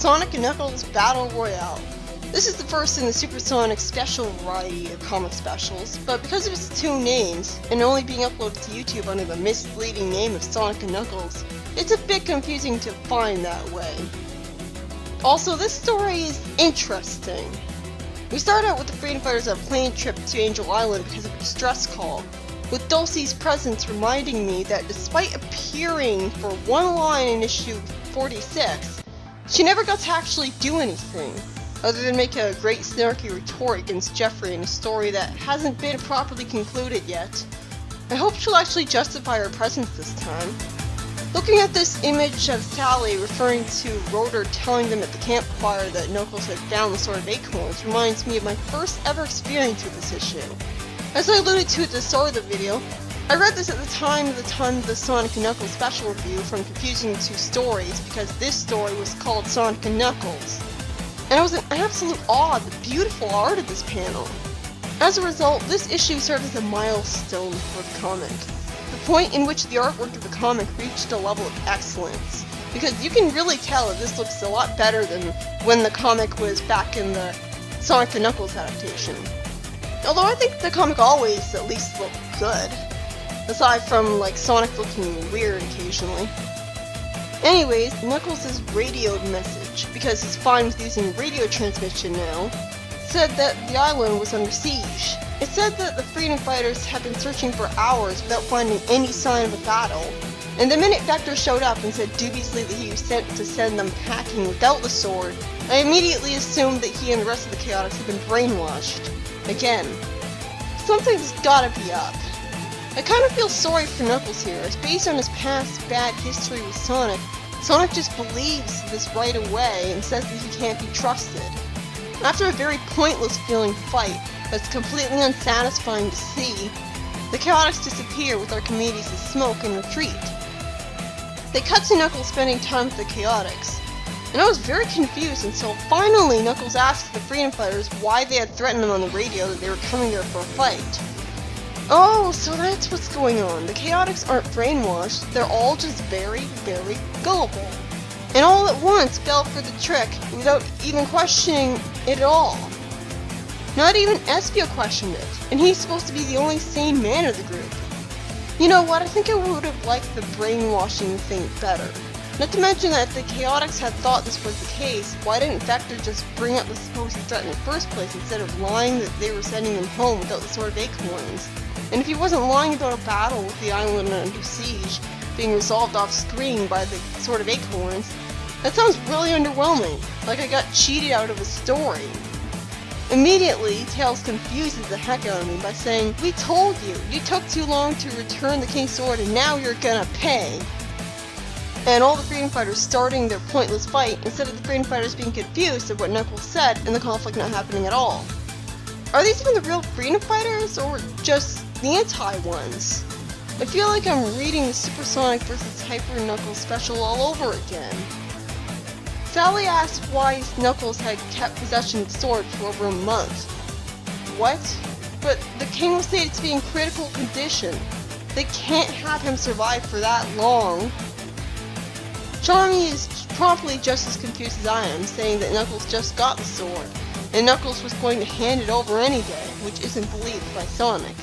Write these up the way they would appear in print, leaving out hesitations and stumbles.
Sonic & Knuckles Battle Royale. This is the first in the Super Sonic special variety of comic specials, but because of its two names, and only being uploaded to YouTube under the misleading name of Sonic & Knuckles, it's a bit confusing to find that way. Also, this story is interesting. We start out with the Freedom Fighters on a plane trip to Angel Island because of a distress call, with Dulcie's presence reminding me that despite appearing for one line in issue 46, she never got to actually do anything, other than make a great snarky retort against Jeffrey in a story that hasn't been properly concluded yet. I hope she'll actually justify her presence this time. Looking at this image of Sally referring to Rotor telling them at the campfire that Knuckles had found the Sword of Acorns reminds me of my first ever experience with this issue. As I alluded to at the start of the video, I read this at the time of the Sonic & Knuckles special review from confusing the two stories because this story was called Sonic & Knuckles. And I was in absolute awe of the beautiful art of this panel. As a result, this issue served as a milestone for the comic. The point in which the artwork of the comic reached a level of excellence. Because you can really tell that this looks a lot better than when the comic was back in the Sonic & Knuckles adaptation. Although I think the comic always at least looked good. Aside from like Sonic looking weird occasionally. Anyways, Knuckles' radioed message, because he's fine with using radio transmission now, said that the island was under siege. It said that the Freedom Fighters had been searching for hours without finding any sign of a battle, and the minute Vector showed up and said dubiously that he was sent to send them packing without the sword, I immediately assumed that he and the rest of the Chaotix had been brainwashed. Again. Something's gotta be up. I kind of feel sorry for Knuckles here, as based on his past bad history with Sonic, Sonic just believes this right away and says that he can't be trusted. After a very pointless feeling fight that's completely unsatisfying to see, the Chaotix disappear with Archimedes' smoke and retreat. They cut to Knuckles spending time with the Chaotix, and I was very confused until finally Knuckles asked the Freedom Fighters why they had threatened him on the radio that they were coming there for a fight. Oh, so that's what's going on. The Chaotix aren't brainwashed, they're all just very, very gullible. And all at once fell for the trick without even questioning it at all. Not even Espio questioned it, and he's supposed to be the only sane man of the group. You know what, I think I would have liked the brainwashing thing better. Not to mention that if the Chaotix had thought this was the case, why didn't Vector just bring up the supposed threat in the first place instead of lying that they were sending him home without the Sword of Acorns? And if he wasn't lying about a battle with the island under siege being resolved off screen by the Sword of Acorns, that sounds really underwhelming, like I got cheated out of a story. Immediately, Tails confuses the heck out of me by saying, "We told you, you took too long to return the King's Sword and now you're gonna pay." And all the Freedom Fighters starting their pointless fight instead of the Freedom Fighters being confused at what Knuckles said and the conflict not happening at all. Are these even the real Freedom Fighters or just the anti-ones? I feel like I'm reading the Super Sonic vs. Hyper Knuckles special all over again. Sally asked why Knuckles had kept possession of the sword for over a month. What? But the king was stated to be in critical condition. They can't have him survive for that long. Charmy is promptly just as confused as I am, saying that Knuckles just got the sword, and Knuckles was going to hand it over any day, which isn't believed by Sonic.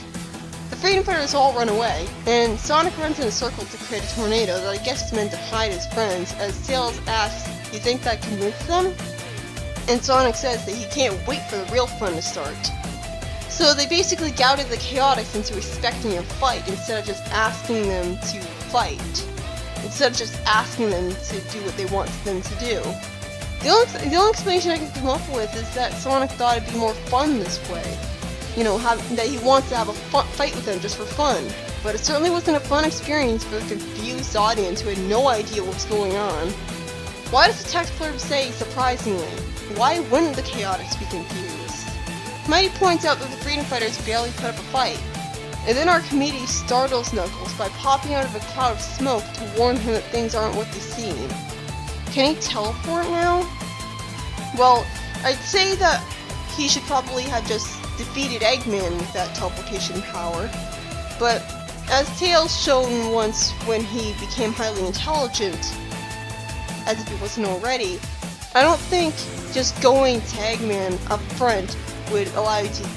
The Freedom Fighters all run away, and Sonic runs in a circle to create a tornado that I guess is meant to hide his friends, as Tails asks, "You think that convinced them?" And Sonic says that he can't wait for the real fun to start. So they basically goaded the Chaotix into expecting a fight instead of just asking them to fight. Instead of just asking them to do what they want them to do. The only explanation I can come up with is that Sonic thought it'd be more fun this way. You know, that he wants to have a fight with them just for fun. But it certainly wasn't a fun experience for a confused audience who had no idea what was going on. Why does the text blurb say, surprisingly? Why wouldn't the Chaotix be confused? Mighty points out that the Freedom Fighters barely put up a fight. And then Archimedes startles Knuckles by popping out of a cloud of smoke to warn him that things aren't what they seem. Can he teleport now? Well, I'd say that he should probably have just defeated Eggman with that teleportation power, but as Tails shown once when he became highly intelligent, as if he wasn't already, I don't think just going Tagman up front would allow you to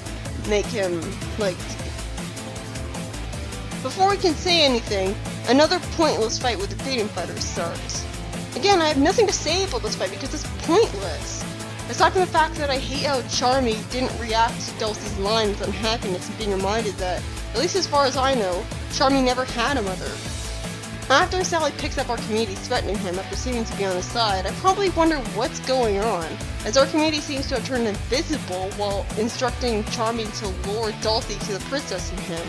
make him, like... Before we can say anything, another pointless fight with the Freedom Fighters starts. Again, I have nothing to say about this fight because it's pointless. Aside from the fact that I hate how Charmy didn't react to Dulcie's line with unhappiness and being reminded that, at least as far as I know, Charmy never had a mother. After Sally picks up Archimedes threatening him after seeming to be on his side, I probably wonder what's going on, as Archimedes seems to have turned invisible while instructing Charmy to lure Dulcie to the princess and him.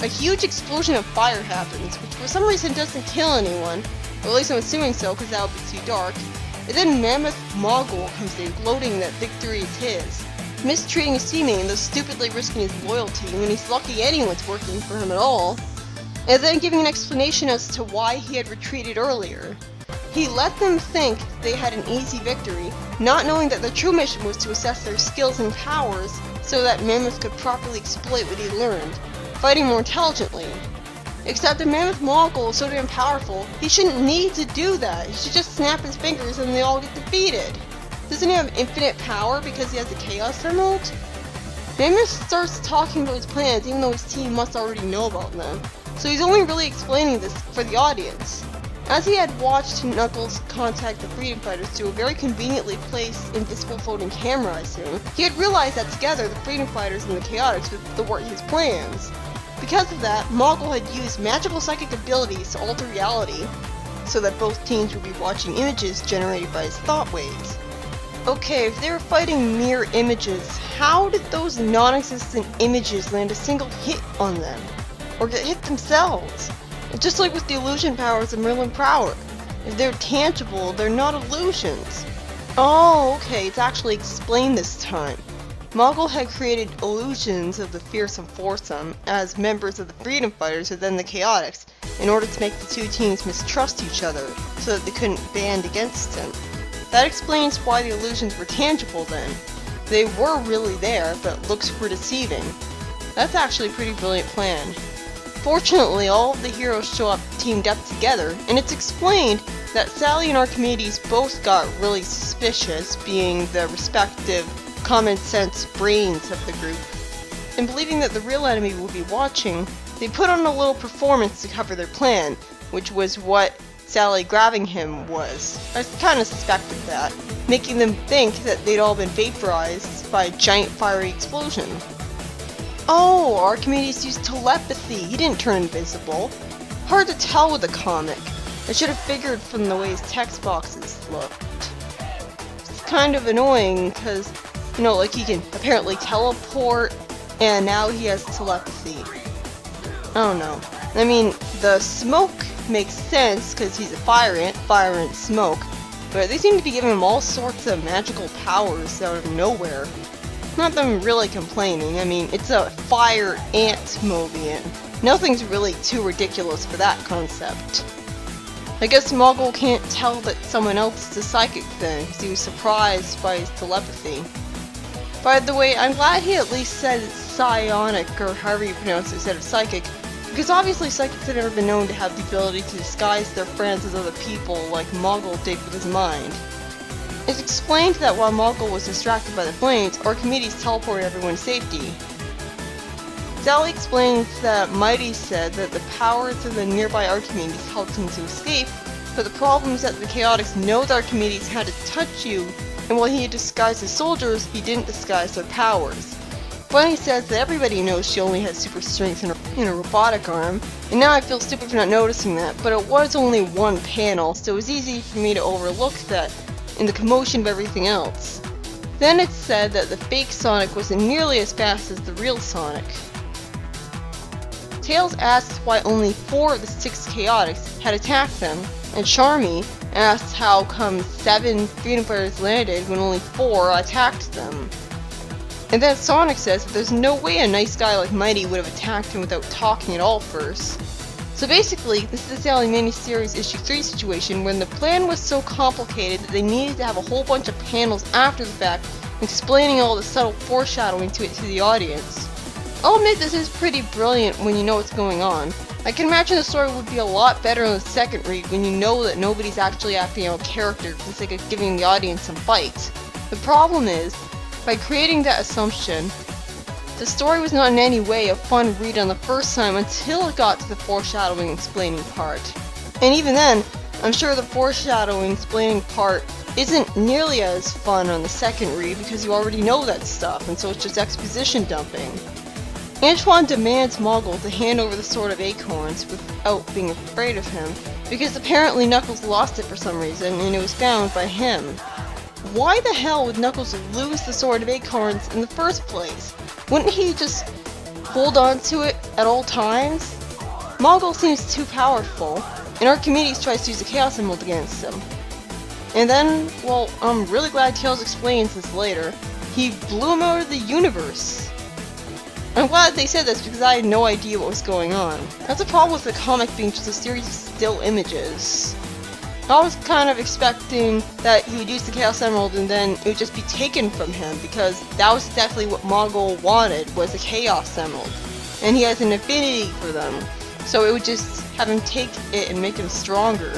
A huge explosion of fire happens, which for some reason doesn't kill anyone, or at least I'm assuming so because that would be too dark. And then Mammoth Mogul comes in, gloating that victory is his, mistreating his teammate and thus stupidly risking his loyalty when he's lucky anyone's working for him at all, and then giving an explanation as to why he had retreated earlier. He let them think they had an easy victory, not knowing that the true mission was to assess their skills and powers so that Mammoth could properly exploit what he learned, fighting more intelligently. Except that Mammoth Mogul is so damn powerful, he shouldn't need to do that. He should just snap his fingers and they all get defeated. Doesn't he have infinite power because he has the Chaos Emerald? Mammoth starts talking about his plans even though his team must already know about them. So he's only really explaining this for the audience. As he had watched Knuckles contact the Freedom Fighters through a very conveniently placed invisible floating camera, I assume, he had realized that together the Freedom Fighters and the Chaotix would thwart his plans. Because of that, Mogul had used magical psychic abilities to alter reality, so that both teams would be watching images generated by his thought waves. Okay, if they were fighting mirror images, how did those non-existent images land a single hit on them? Or get hit themselves? Just like with the illusion powers of Merlin Prower. If they're tangible, they're not illusions. Oh, okay, it's actually explained this time. Mogul had created illusions of the Fearsome Foursome as members of the Freedom Fighters and then the Chaotix in order to make the two teams mistrust each other so that they couldn't band against him. That explains why the illusions were tangible then. They were really there, but looks were deceiving. That's actually a pretty brilliant plan. Fortunately, all of the heroes show up teamed up together, and it's explained that Sally and Archimedes both got really suspicious, being the respective common sense brains of the group. And believing that the real enemy would be watching, they put on a little performance to cover their plan, which was what Sally grabbing him was. I kinda suspected that, making them think that they'd all been vaporized by a giant fiery explosion. Oh, Archimedes used telepathy, he didn't turn invisible. Hard to tell with the comic. I should have figured from the way his text boxes looked. It's kind of annoying, because you know, like he can apparently teleport, and now he has telepathy. I don't know. I mean, the smoke makes sense because he's a fire ant smoke, but they seem to be giving him all sorts of magical powers out of nowhere. Not them really complaining. I mean, it's a fire ant movie, and nothing's really too ridiculous for that concept. I guess Mogul can't tell that someone else is a psychic then, because he was surprised by his telepathy. By the way, I'm glad he at least said psionic, or however you pronounce it, instead of psychic, because obviously psychics have never been known to have the ability to disguise their friends as other people like Mogul did with his mind. It's explained that while Mogul was distracted by the flames, Archimedes teleported everyone to safety. Sally explains that Mighty said that the powers of the nearby Archimedes helped him to escape, but the problem is that the Chaotix know that Archimedes had to touch you, and while he had disguised his soldiers, he didn't disguise their powers. Bunny says that everybody knows she only has super strength in a robotic arm, and now I feel stupid for not noticing that, but it was only one panel, so it was easy for me to overlook that in the commotion of everything else. Then it's said that the fake Sonic wasn't nearly as fast as the real Sonic. Tails asks why only 4 of the 6 Chaotix had attacked them, and Charmy asks how come 7 Freedom Fighters landed when only 4 attacked them. And then Sonic says that there's no way a nice guy like Mighty would have attacked him without talking at all first. So basically, this is the Sally miniseries issue 3 situation when the plan was so complicated that they needed to have a whole bunch of panels after the fact explaining all the subtle foreshadowing to the audience. I'll admit this is pretty brilliant when you know what's going on, I can imagine the story would be a lot better in the second read when you know that nobody's actually acting out character for the sake of giving the audience some bites. The problem is, by creating that assumption, the story was not in any way a fun read on the first time until it got to the foreshadowing explaining part. And even then, I'm sure the foreshadowing explaining part isn't nearly as fun on the second read because you already know that stuff, and so it's just exposition dumping. Antoine demands Moggle to hand over the Sword of Acorns without being afraid of him, because apparently Knuckles lost it for some reason and it was found by him. Why the hell would Knuckles lose the Sword of Acorns in the first place? Wouldn't he just hold on to it at all times? Moggle seems too powerful, and Archimedes tries to use the Chaos Emerald against him. And then, well, I'm really glad Tails explains this later, he blew him out of the universe. I'm glad they said this because I had no idea what was going on. That's a problem with the comic being just a series of still images. I was kind of expecting that he would use the Chaos Emerald and then it would just be taken from him, because that was definitely what Moggle wanted, was the Chaos Emerald. And he has an affinity for them, so it would just have him take it and make him stronger.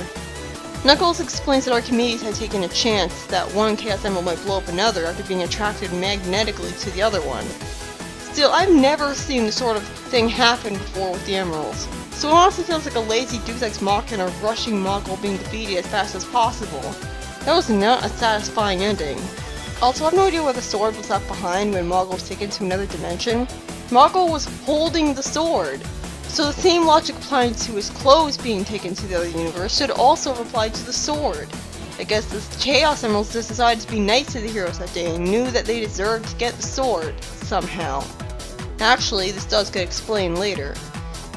Knuckles explains that Archimedes had taken a chance that one Chaos Emerald might blow up another after being attracted magnetically to the other one. Still, I've never seen this sort of thing happen before with the Emeralds, so it honestly feels like a lazy Deus Ex Machina rushing Moggle being defeated as fast as possible. That was not a satisfying ending. Also, I have no idea where the sword was left behind when Moggle was taken to another dimension. Moggle was holding the sword, so the same logic applying to his clothes being taken to the other universe should also apply to the sword. I guess the Chaos Emeralds just decided to be nice to the heroes that day and knew that they deserved to get the sword, somehow. Actually, this does get explained later.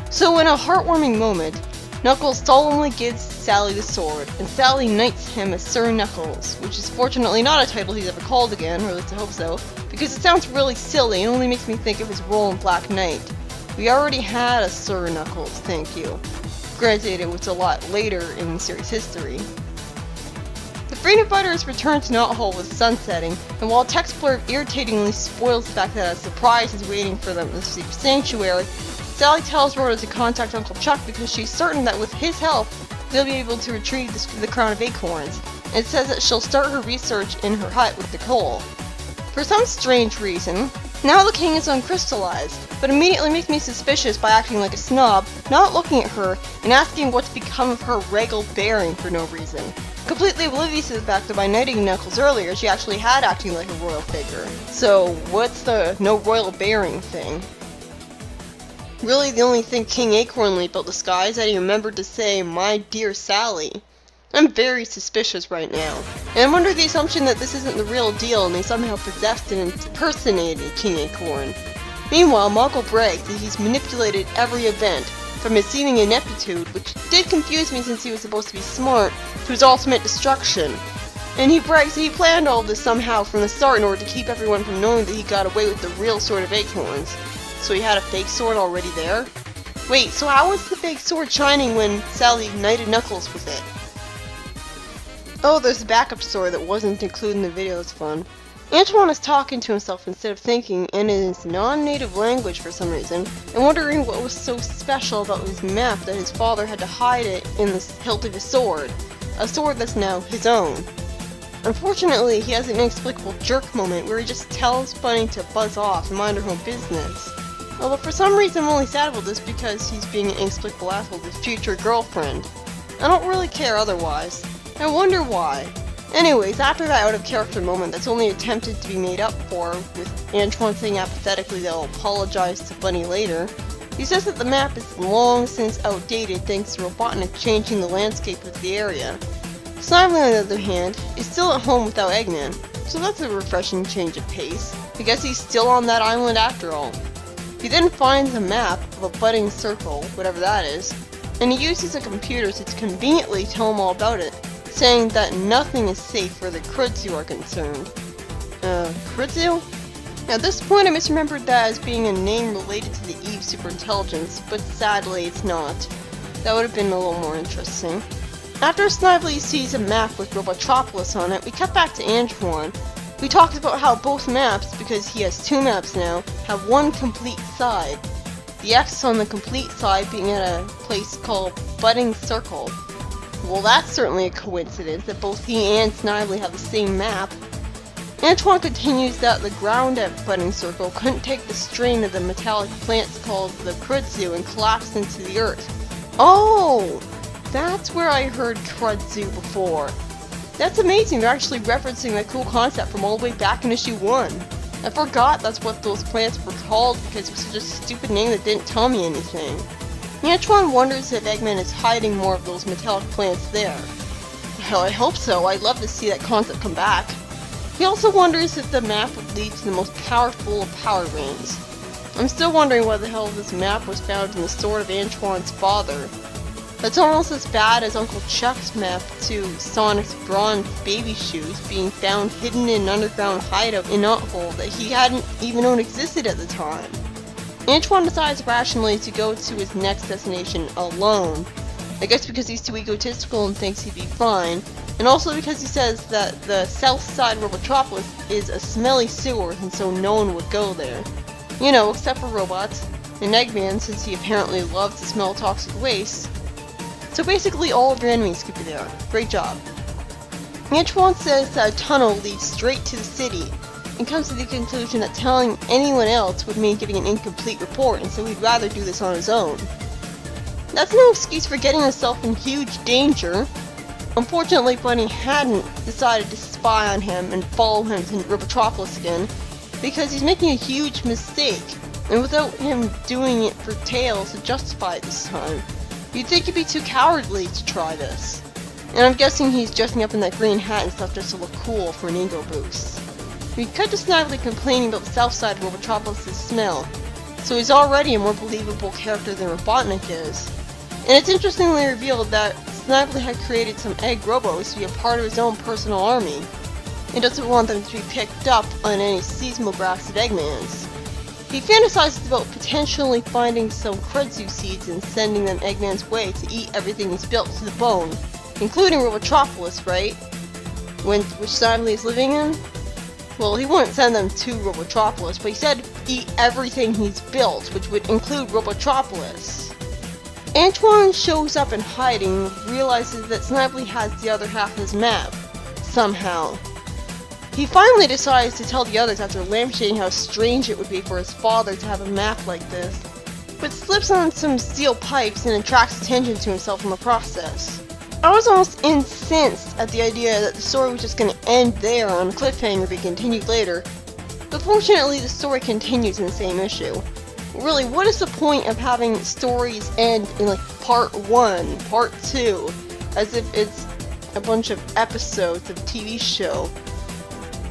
So in a heartwarming moment, Knuckles solemnly gives Sally the sword, and Sally knights him as Sir Knuckles, which is fortunately not a title he's ever called again, or at least I hope so, because it sounds really silly and only makes me think of his role in Black Knight. We already had a Sir Knuckles, thank you. Granted, it was a lot later in the series' history. The Freedom Fighters return to Knot Hole with sun setting, and while Text Blurb irritatingly spoils the fact that a surprise is waiting for them in the Secret Sanctuary, Sally tells Rhoda to contact Uncle Chuck because she's certain that with his help, they'll be able to retrieve the Crown of Acorns, and says that she'll start her research in her hut with Nicole. For some strange reason, now the king is uncrystallized, but immediately makes me suspicious by acting like a snob, not looking at her, and asking what's become of her regal bearing for no reason. Completely oblivious to the fact that by knighting Knuckles earlier, she actually had acting like a royal figure. So, what's the no royal bearing thing? Really, the only thing King Acorn leaped out the sky is that he remembered to say, "My dear Sally." I'm very suspicious right now, and I'm under the assumption that this isn't the real deal and they somehow possessed and impersonated King Acorn. Meanwhile, Moggle brags that he's manipulated every event, from his seeming ineptitude, which did confuse me since he was supposed to be smart, to his ultimate destruction. And he brags that he planned all this somehow from the start in order to keep everyone from knowing that he got away with the real Sword of Acorns. So he had a fake sword already there? Wait, so how was the fake sword shining when Sally ignited Knuckles with it? Oh, there's a backup story that wasn't included in the video. It's fun. Antoine is talking to himself instead of thinking in his non-native language for some reason, and wondering what was so special about his map that his father had to hide it in the hilt of his sword. A sword that's now his own. Unfortunately, he has an inexplicable jerk moment where he just tells Bunny to buzz off and mind her own business. Although for some reason I'm only sad about this because he's being an inexplicable asshole with his future girlfriend. I don't really care otherwise. I wonder why. Anyways, after that out-of-character moment that's only attempted to be made up for, with Antoine saying apathetically that he'll apologize to Bunny later, he says that the map is long since outdated thanks to Robotnik changing the landscape of the area. Snively, on the other hand, is still at home without Eggman, so that's a refreshing change of pace. I guess he's still on that island after all. He then finds a map of a budding circle, whatever that is, and he uses a computer to conveniently tell him all about it, saying that nothing is safe where the Krudzu are concerned. Krudzu? At this point I misremembered that as being a name related to the Eve superintelligence, but sadly it's not. That would have been a little more interesting. After Snively sees a map with Robotropolis on it, we cut back to Antoine. We talked about how both maps, because he has two maps now, have one complete side. the X on the complete side being at a place called Budding Circle. Well, that's certainly a coincidence that both he and Snively have the same map. Antoine continues that the ground at Budding Circle couldn't take the strain of the metallic plants called the kudzu and collapsed into the earth. Oh! That's where I heard kudzu before. That's amazing, they're actually referencing that cool concept from all the way back in issue 1. I forgot that's what those plants were called because it was such a stupid name that didn't tell me anything. Antoine wonders if Eggman is hiding more of those metallic plants there. Hell, I hope so. I'd love to see that concept come back. He also wonders if the map would lead to the most powerful of power rings. I'm still wondering why the hell this map was found in the sword of Antoine's father. That's almost as bad as Uncle Chuck's map to Sonic's bronze baby shoes being found hidden in an underground hideout in Knothole that he hadn't even known existed at the time. Antoine decides rationally to go to his next destination alone. I guess because he's too egotistical and thinks he'd be fine, and also because he says that the south side of Robotropolis is a smelly sewer and so no one would go there. You know, except for robots, and Eggman since he apparently loves to smell toxic waste. So basically all of your enemies could be there. Great job. Antoine says that a tunnel leads straight to the city, and comes to the conclusion that telling anyone else would mean giving an incomplete report, and so he'd rather do this on his own. That's no excuse for getting himself in huge danger. Unfortunately, Bunny hadn't decided to spy on him and follow him to Robotropolis again, because he's making a huge mistake, and without him doing it for Tails to justify it this time. You'd think he'd be too cowardly to try this. And I'm guessing he's dressing up in that green hat and stuff just to look cool for an ego boost. We cut to Snively complaining about the south side of Robotropolis' smell, so he's already a more believable character than Robotnik is. And it's interestingly revealed that Snively had created some egg robos to be a part of his own personal army, and doesn't want them to be picked up on any seismographs of Eggman's. He fantasizes about potentially finding some kudzu seeds and sending them Eggman's way to eat everything he's built to the bone, including Robotropolis, right? Which Snively is living in? Well, he wouldn't send them to Robotropolis, but he said eat everything he's built, which would include Robotropolis. Antoine shows up in hiding, realizes that Snively has the other half of his map. Somehow. He finally decides to tell the others after lampshading how strange it would be for his father to have a map like this, but slips on some steel pipes and attracts attention to himself in the process. I was almost incensed at the idea that the story was just going to end there on a cliffhanger to be continued later, but fortunately the story continues in the same issue. Really, what is the point of having stories end in like part 1, part 2, as if it's a bunch of episodes of a TV show?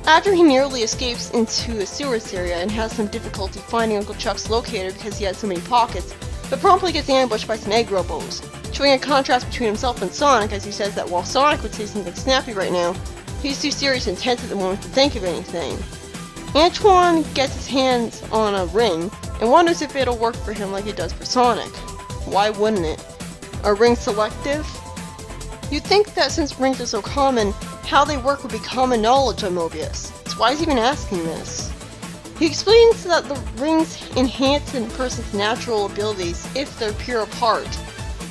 After he nearly escapes into a sewers area and has some difficulty finding Uncle Chuck's locator because he has so many pockets, but promptly gets ambushed by some egg robos, showing a contrast between himself and Sonic as he says that while Sonic would say something snappy right now, he's too serious and tense at the moment to think of anything. Antoine gets his hands on a ring and wonders if it'll work for him like it does for Sonic. Why wouldn't it? Are rings selective? You'd think that since rings are so common, how they work would be common knowledge on Mobius. So why is he even asking this? He explains that the rings enhance a person's natural abilities if they're pure of heart.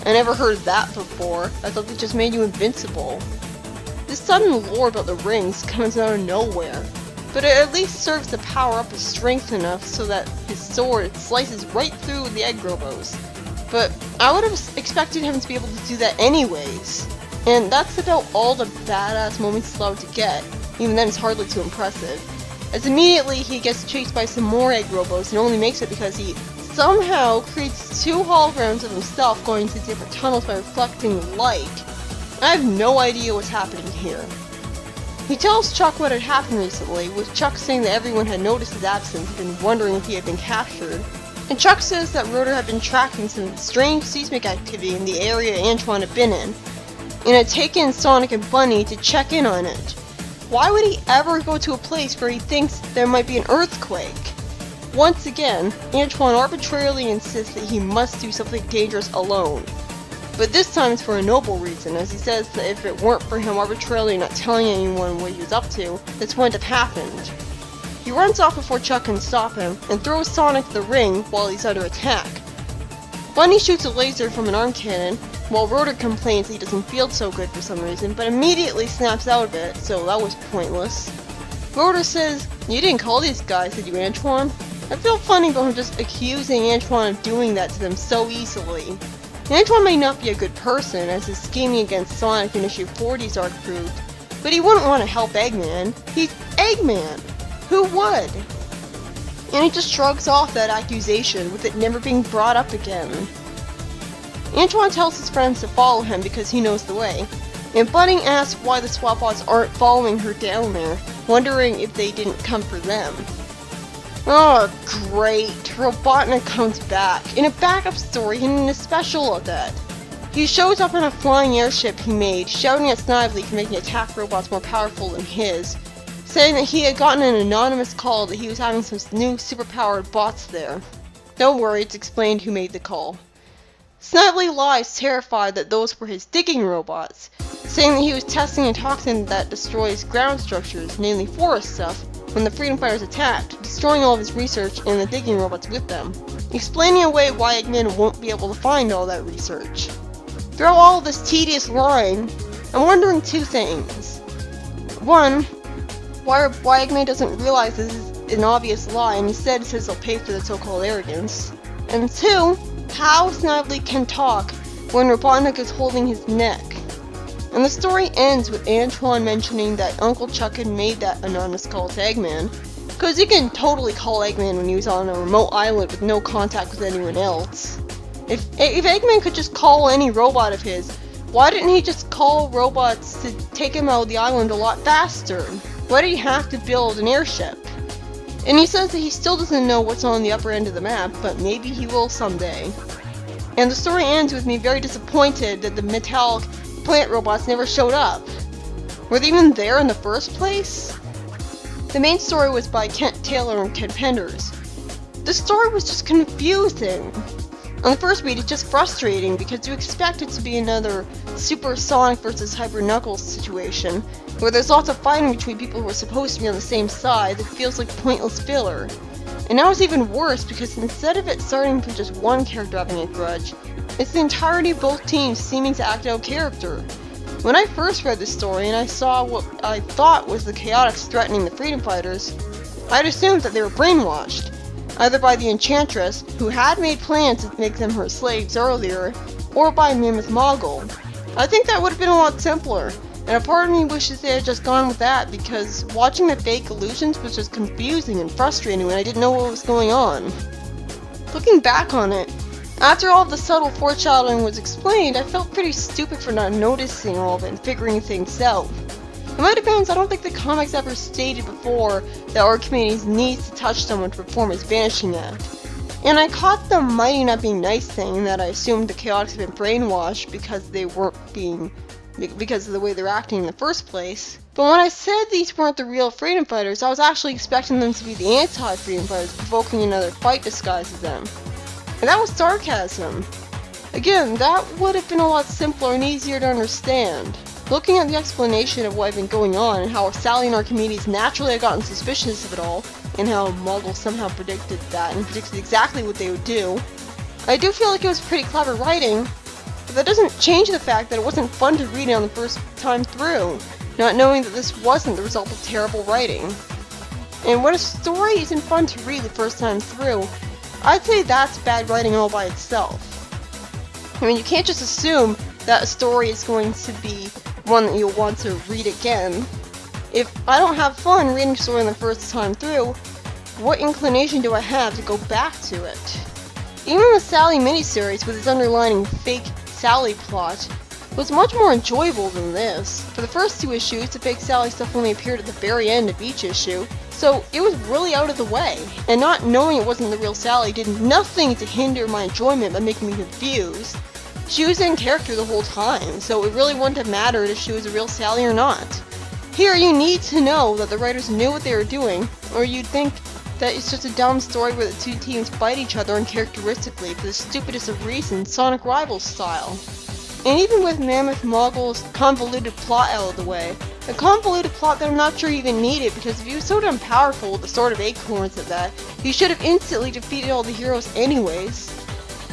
I never heard that before. I thought they just made you invincible. This sudden lore about the rings comes out of nowhere, but it at least serves to power up his strength enough so that his sword slices right through the egg robos. But I would have expected him to be able to do that anyways. And that's about all the badass moments he's allowed to get. Even then it's hardly too impressive. As immediately he gets chased by some more egg robos and only makes it because he somehow creates 2 holograms of himself going to different tunnels by reflecting light. I have no idea what's happening here. He tells Chuck what had happened recently, with Chuck saying that everyone had noticed his absence and been wondering if he had been captured. And Chuck says that Rotor had been tracking some strange seismic activity in the area Antoine had been in, and had taken Sonic and Bunny to check in on it. Why would he ever go to a place where he thinks there might be an earthquake? Once again, Antoine arbitrarily insists that he must do something dangerous alone. But this time it's for a noble reason, as he says that if it weren't for him arbitrarily not telling anyone what he was up to, this wouldn't have happened. He runs off before Chuck can stop him, and throws Sonic the ring while he's under attack, Bunny shoots a laser from an arm cannon, while Rotor complains he doesn't feel so good for some reason, but immediately snaps out of it, so that was pointless. Rotor says, "You didn't call these guys, did you, Antoine?" I feel funny about him just accusing Antoine of doing that to them so easily. Antoine may not be a good person, as his scheming against Sonic in issue 40's arc proved, but he wouldn't want to help Eggman. He's Eggman! Who would? And he just shrugs off that accusation, with it never being brought up again. Antoine tells his friends to follow him because he knows the way, and Bunny asks why the Swap-Bots aren't following her down there, wondering if they didn't come for them. Oh, great! Robotnik comes back, in a backup story and in a special of that. He shows up in a flying airship he made, shouting at Snively for making attack robots more powerful than his, saying that he had gotten an anonymous call that he was having some new superpowered bots there. Don't worry, it's explained who made the call. Snively lies, terrified that those were his digging robots, saying that he was testing a toxin that destroys ground structures, namely forest stuff, when the Freedom Fighters attacked, destroying all of his research and the digging robots with them, explaining away why Eggman won't be able to find all that research. Throughout all of this tedious lying, I'm wondering two things. One, why Eggman doesn't realize this is an obvious lie and instead says he'll pay for the so-called arrogance. And two, how Snively can talk when Robotnik is holding his neck. And the story ends with Antoine mentioning that Uncle Chuck had made that anonymous call to Eggman, because he can totally call Eggman when he was on a remote island with no contact with anyone else. If Eggman could just call any robot of his, why didn't he just call robots to take him out of the island a lot faster? Why did he have to build an airship? And he says that he still doesn't know what's on the upper end of the map, but maybe he will someday. And the story ends with me very disappointed that the metallic plant robots never showed up. Were they even there in the first place? The main story was by Kent Taylor and Ted Penders. The story was just confusing. On the first read, it's just frustrating because you expect it to be another Super Sonic vs. Hyper Knuckles situation, where there's lots of fighting between people who are supposed to be on the same side that feels like pointless filler. And now it's even worse because instead of it starting from just one character having a grudge, it's the entirety of both teams seeming to act out character. When I first read this story and I saw what I thought was the Chaotix threatening the Freedom Fighters, I'd assumed that they were brainwashed, either by the Enchantress, who had made plans to make them her slaves earlier, or by Mammoth Mogul. I think that would have been a lot simpler, and a part of me wishes they had just gone with that because watching the fake illusions was just confusing and frustrating when I didn't know what was going on. Looking back on it, after all of the subtle foreshadowing was explained, I felt pretty stupid for not noticing all of it and figuring things out. In my defense, I don't think the comics ever stated before that our community needs to touch someone to perform its Vanishing Act. And I caught the mighty not being nice thing that I assumed the Chaotix had been brainwashed because of the way they're acting in the first place. But when I said these weren't the real Freedom Fighters, I was actually expecting them to be the anti-Freedom Fighters provoking another fight disguised as them. And that was sarcasm. Again, that would have been a lot simpler and easier to understand. Looking at the explanation of what had been going on and how Sally and our communities naturally had gotten suspicious of it all, and how Mogul somehow predicted that and predicted exactly what they would do, I do feel like it was pretty clever writing, but that doesn't change the fact that it wasn't fun to read it on the first time through, not knowing that this wasn't the result of terrible writing. And when a story isn't fun to read the first time through, I'd say that's bad writing all by itself. I mean, you can't just assume that a story is going to be one that you'll want to read again. If I don't have fun reading a story the first time through, what inclination do I have to go back to it? Even the Sally miniseries with its underlying fake Sally plot was much more enjoyable than this. For the first two issues, the fake Sally stuff only appeared at the very end of each issue, so it was really out of the way, and not knowing it wasn't the real Sally did nothing to hinder my enjoyment by making me confused. She was in character the whole time, so it really wouldn't have mattered if she was a real Sally or not. Here, you need to know that the writers knew what they were doing, or you'd think that it's just a dumb story where the two teams fight each other uncharacteristically for the stupidest of reasons, Sonic Rivals style. And even with Mammoth Mogul's convoluted plot out of the way, a convoluted plot that I'm not sure he even needed, because if he was so damn powerful with the Sword of Acorns at that, he should have instantly defeated all the heroes anyways.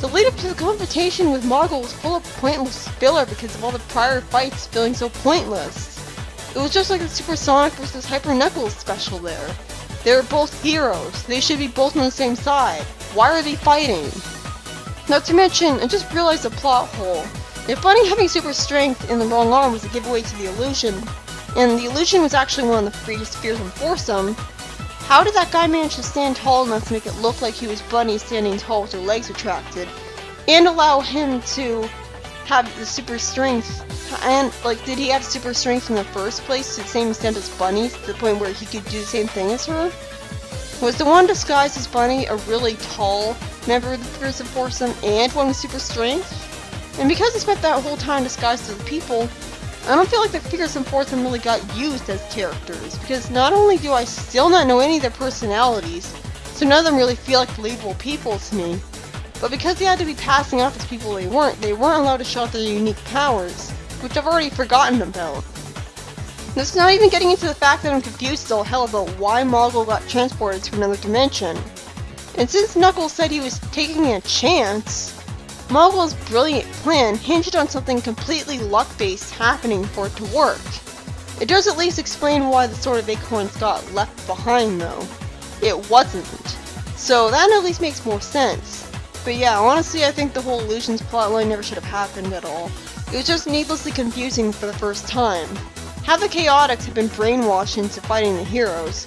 The lead up to the confrontation with Mogul was full of pointless filler because of all the prior fights feeling so pointless. It was just like the Supersonic vs. Hyper Knuckles special there. They were both heroes. They should be both on the same side. Why are they fighting? Not to mention, I just realized a plot hole. If Bunny having super strength in the wrong arm was a giveaway to the illusion, and the illusion was actually one of the greatest fears in foursome, how did that guy manage to stand tall enough to make it look like he was Bunny standing tall with her legs retracted, and allow him to have the super strength? And, like, did he have super strength in the first place to the same extent as Bunny, to the point where he could do the same thing as her? Was the one disguised as Bunny a really tall member of the Fears of Foursome and one with super strength? And because I spent that whole time disguised as people, I don't feel like the Fears of Foursome really got used as characters, because not only do I still not know any of their personalities, so none of them really feel like believable people to me, but because they had to be passing off as people they weren't allowed to show off their unique powers, which I've already forgotten about. That's not even getting into the fact that I'm confused as all hell about why Mogul got transported to another dimension. And since Knuckles said he was taking a chance, Mogul's brilliant plan hinged on something completely luck-based happening for it to work. It does at least explain why the Sword of Acorns got left behind though. It wasn't. So that at least makes more sense. But yeah, honestly I think the whole Illusions plotline never should have happened at all. It was just needlessly confusing for the first time. Have the Chaotix have been brainwashed into fighting the heroes,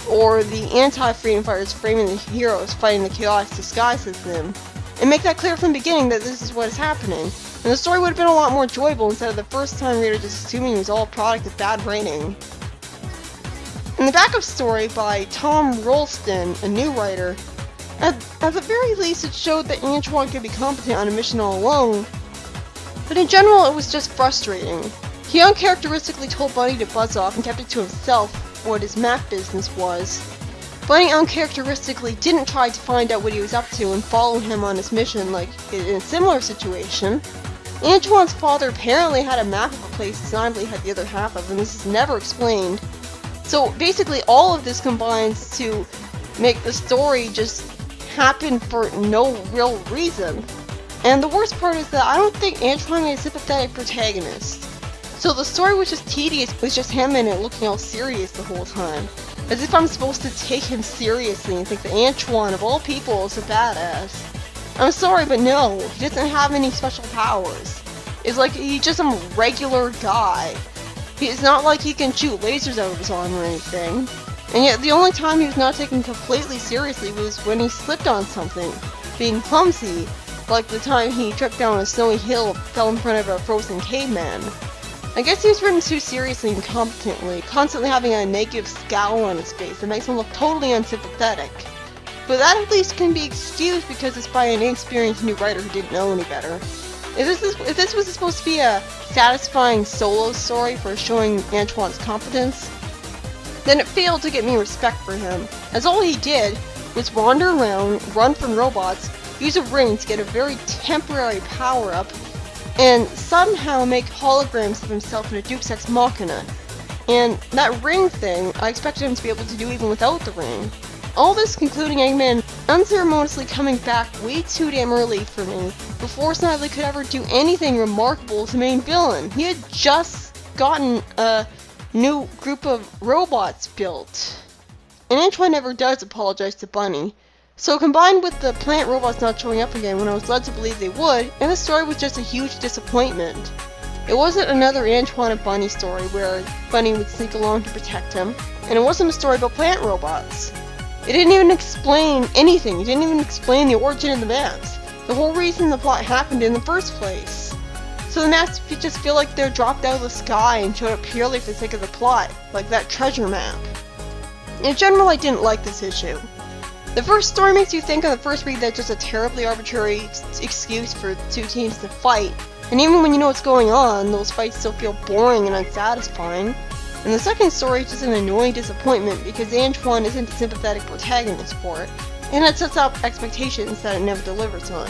or the anti-freedom fighters framing the heroes fighting the Chaotix disguised as them, and make that clear from the beginning that this is what is happening, and the story would have been a lot more enjoyable instead of the first time reader just assuming it was all a product of bad writing. In the backup story by Tom Rolston, a new writer, at the very least it showed that Antoine could be competent on a mission all alone, but in general it was just frustrating. He uncharacteristically told Bunny to buzz off and kept it to himself what his map business was. Bunny uncharacteristically didn't try to find out what he was up to and follow him on his mission like in a similar situation. Antoine's father apparently had a map of a place Snidely had the other half of, and this is never explained. So basically all of this combines to make the story just happen for no real reason. And the worst part is that I don't think Antoine made a sympathetic protagonist. So the story was just tedious with just him in it looking all serious the whole time. As if I'm supposed to take him seriously and think that Antoine, of all people, is a badass. I'm sorry, but no, he doesn't have any special powers. It's like he's just some regular guy. It's not like he can shoot lasers out of his arm or anything. And yet the only time he was not taken completely seriously was when he slipped on something, being clumsy, like the time he tripped down a snowy hill and fell in front of a frozen caveman. I guess he was written too seriously and competently, constantly having a negative scowl on his face that makes him look totally unsympathetic. But that at least can be excused because it's by an inexperienced new writer who didn't know any better. If this was supposed to be a satisfying solo story for showing Antoine's competence, then it failed to get me respect for him, as all he did was wander around, run from robots, use a ring to get a very temporary power-up, and somehow make holograms of himself in a Deus Ex Machina. And that ring thing, I expected him to be able to do even without the ring. All this concluding Eggman unceremoniously coming back way too damn early for me, before Snidely could ever do anything remarkable as the main villain. He had just gotten a new group of robots built. And Antoine never does apologize to Bunny. So combined with the plant robots not showing up again when I was led to believe they would, and the story was just a huge disappointment. It wasn't another Antoine and Bunny story where Bunny would sneak along to protect him, and it wasn't a story about plant robots. It didn't even explain anything, it didn't even explain the origin of the maps, the whole reason the plot happened in the first place. So the maps just feel like they're dropped out of the sky and showed up purely for the sake of the plot, like that treasure map. In general, I didn't like this issue. The first story makes you think on the first read that it's just a terribly arbitrary excuse for two teams to fight, and even when you know what's going on, those fights still feel boring and unsatisfying. And the second story is just an annoying disappointment because Antoine isn't a sympathetic protagonist for it, and it sets up expectations that it never delivers on.